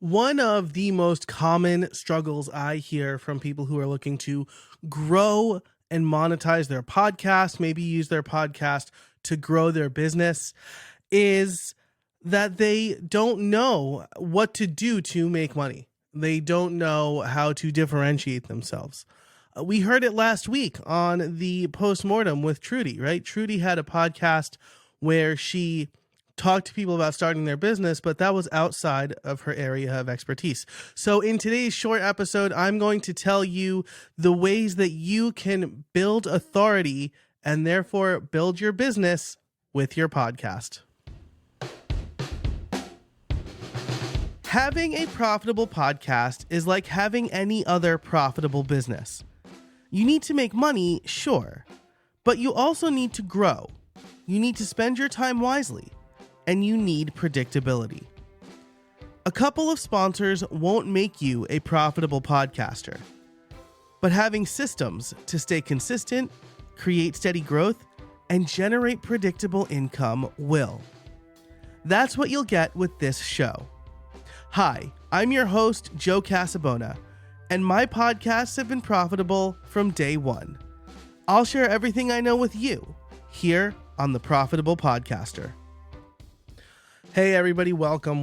One of the most common struggles I hear from people who are looking to grow and monetize their podcast, maybe use their podcast to grow their business, is that they don't know what to do to make money. They don't know how to differentiate themselves. We heard it last week on the postmortem with Trudy, right? Trudy had a podcast where she talk to people about starting their business, but that was outside of her area of expertise. So in today's short episode, I'm going to tell you the ways that you can build authority and therefore build your business with your podcast. Having a profitable podcast is like having any other profitable business. You need to make money, sure, but you also need to grow. You need to spend your time wisely. And you need predictability. A couple of sponsors won't make you a profitable podcaster, but having systems to stay consistent, create steady growth, and generate predictable income will. That's what you'll get with this show. Hi, I'm your host, Joe Casabona, and my podcasts have been profitable from day one. I'll share everything I know with you here on The Profitable Podcaster. Hey everybody, welcome.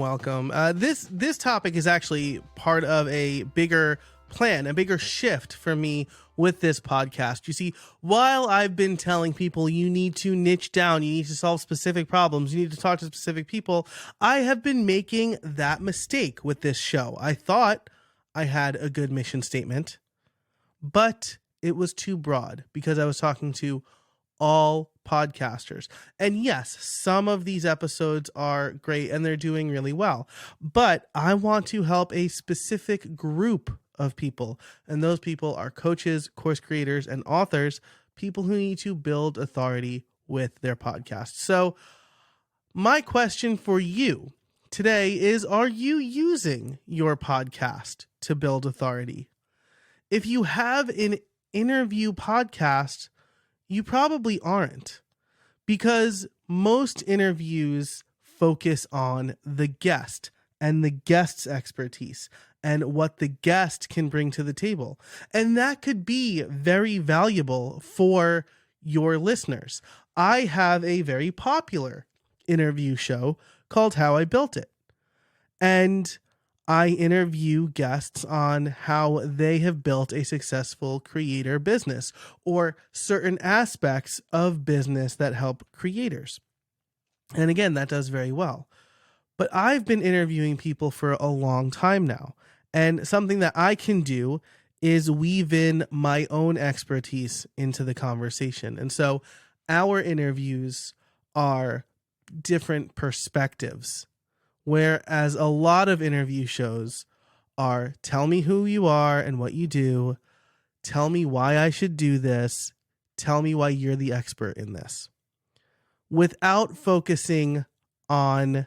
This topic is actually part of a bigger plan, a bigger shift for me with this podcast. You see, while I've been telling people you need to niche down, you need to solve specific problems, you need to talk to specific people, I have been making that mistake with this show. I thought I had a good mission statement, but it was too broad because I was talking to all podcasters. And yes, some of these episodes are great and they're doing really well, but I want to help a specific group of people. And those people are coaches, course creators, and authors, people who need to build authority with their podcast. So my question for you today is, are you using your podcast to build authority? If you have an interview podcast, you probably aren't, because most interviews focus on the guest and the guest's expertise and what the guest can bring to the table. And that could be very valuable for your listeners. I have a very popular interview show called How I Built It. And I interview guests on how they have built a successful creator business or certain aspects of business that help creators. And again, that does very well. But I've been interviewing people for a long time now. And something that I can do is weave in my own expertise into the conversation. And so our interviews are different perspectives. Whereas a lot of interview shows are, tell me who you are and what you do, tell me why I should do this, tell me why you're the expert in this, without focusing on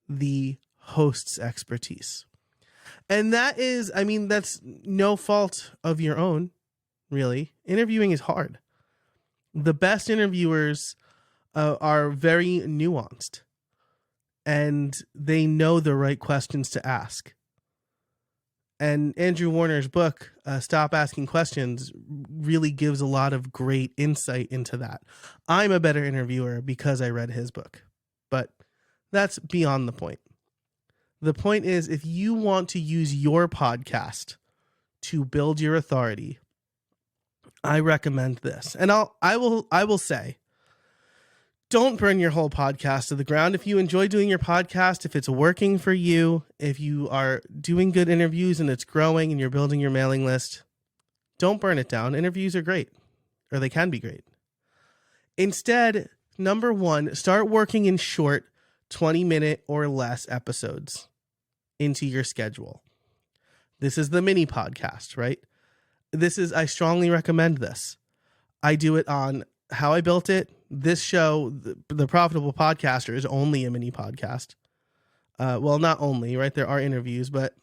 the host's expertise. And that is, that's no fault of your own, really. Interviewing is hard. The best interviewers are very nuanced. And they know the right questions to ask. And Andrew Warner's book, Stop Asking Questions, really gives a lot of great insight into that. I'm a better interviewer because I read his book, but that's beyond the point. The point is, if you want to use your podcast to build your authority, I recommend this. And I will say, don't burn your whole podcast to the ground. If you enjoy doing your podcast, if it's working for you, if you are doing good interviews and it's growing and you're building your mailing list, don't burn it down. Interviews are great, or they can be great. Instead, number one, start working in short 20-minute or less episodes into your schedule. This is the mini podcast, right? I strongly recommend this. I do it on How I Built It. This show, the Profitable Podcaster, is only a mini podcast. Well, not only, right? There are interviews, but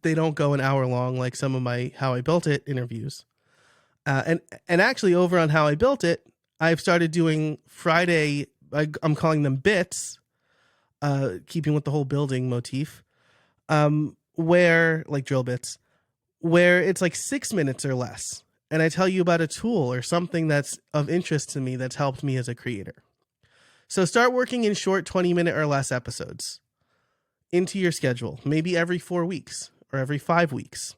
they don't go an hour long like some of my How I Built It interviews. And actually, over on How I Built It, I've started doing Friday, I'm calling them bits, keeping with the whole building motif, where, like drill bits, where it's like 6 minutes or less. And I tell you about a tool or something that's of interest to me that's helped me as a creator. So start working in short 20-minute or less episodes into your schedule, maybe every 4 weeks or every 5 weeks.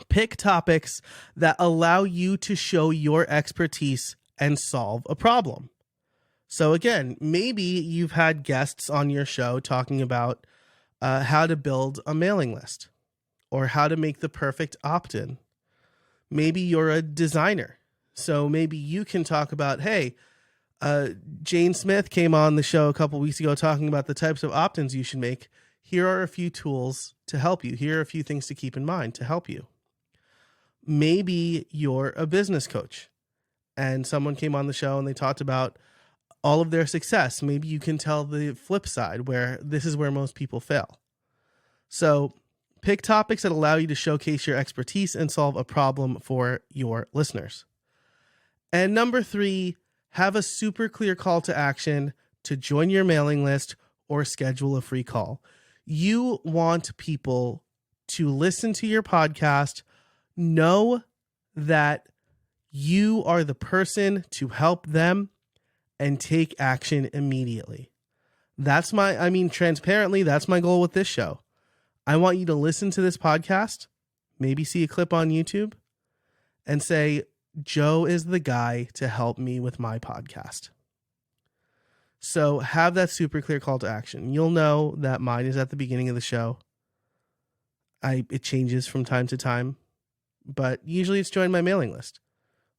Pick topics that allow you to show your expertise and solve a problem. So again, maybe you've had guests on your show talking about how to build a mailing list or how to make the perfect opt-in. Maybe you're a designer. So maybe you can talk about, hey, Jane Smith came on the show a couple weeks ago talking about the types of opt-ins you should make. Here are a few tools to help you. Here are a few things to keep in mind to help you. Maybe you're a business coach and someone came on the show and they talked about all of their success. Maybe you can tell the flip side where this is where most people fail. So pick topics that allow you to showcase your expertise and solve a problem for your listeners. And number 3, have a super clear call to action to join your mailing list or schedule a free call. You want people to listen to your podcast, know that you are the person to help them, and take action immediately. Transparently, that's my goal with this show. I want you to listen to this podcast, maybe see a clip on YouTube, and say, Joe is the guy to help me with my podcast. So have that super clear call to action. You'll know that mine is at the beginning of the show. It changes from time to time, but usually it's join my mailing list,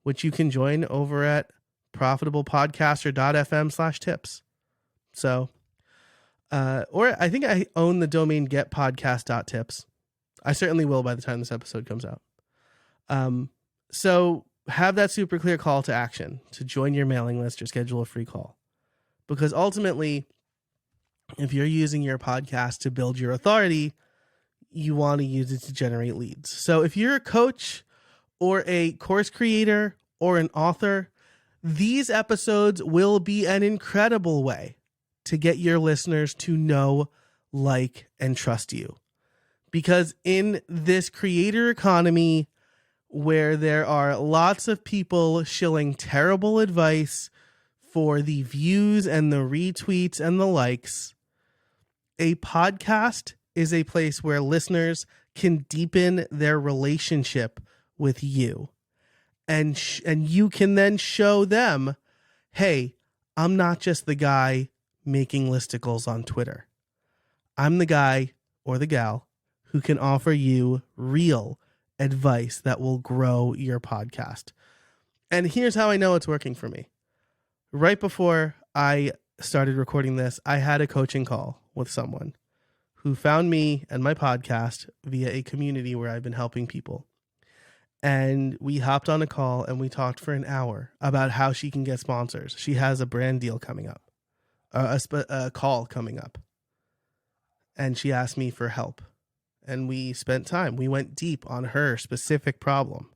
which you can join over at profitablepodcaster.fm/tips. So, or I think I own the domain getpodcast.tips. I certainly will by the time this episode comes out. So have that super clear call to action to join your mailing list or schedule a free call. Because ultimately, if you're using your podcast to build your authority, you want to use it to generate leads. So if you're a coach or a course creator or an author, these episodes will be an incredible way to get your listeners to know, like, and trust you. Because in this creator economy where there are lots of people shilling terrible advice for the views and the retweets and the likes, a podcast is a place where listeners can deepen their relationship with you. And you can then show them, hey, I'm not just the guy making listicles on Twitter. I'm the guy or the gal who can offer you real advice that will grow your podcast. And here's how I know it's working for me. Right before I started recording this, I had a coaching call with someone who found me and my podcast via a community where I've been helping people. And we hopped on a call and we talked for an hour about how she can get sponsors. She has a brand deal coming up, a call coming up. And she asked me for help. And we spent time. We went deep on her specific problem.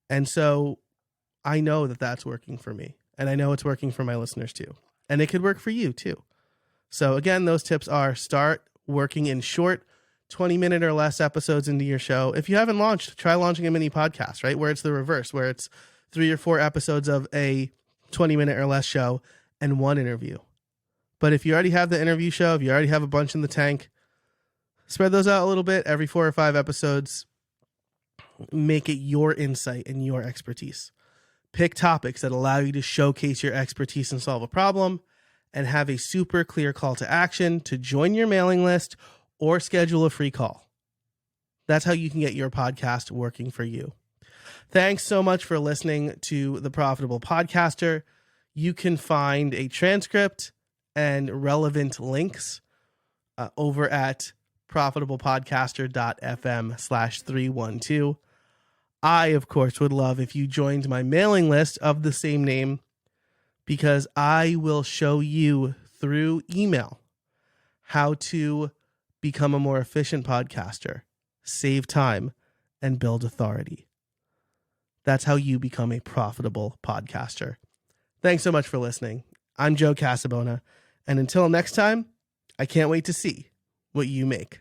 And so I know that that's working for me. And I know it's working for my listeners too. And it could work for you too. So again, those tips are start working in short 20-minute or less episodes into your show. If you haven't launched, try launching a mini podcast, right? Where it's the reverse, where it's 3 or 4 episodes of a 20-minute or less show and 1 interview. But if you already have the interview show, if you already have a bunch in the tank, spread those out a little bit every 4 or 5 episodes. Make it your insight and your expertise. Pick topics that allow you to showcase your expertise and solve a problem, and have a super clear call to action to join your mailing list or schedule a free call. That's how you can get your podcast working for you. Thanks so much for listening to The Profitable Podcaster. You can find a transcript and relevant links over at profitablepodcaster.fm/312. I, of course, would love if you joined my mailing list of the same name, because I will show you through email how to become a more efficient podcaster, save time, and build authority. That's how you become a profitable podcaster. Thanks so much for listening. I'm Joe Casabona, and until next time, I can't wait to see what you make.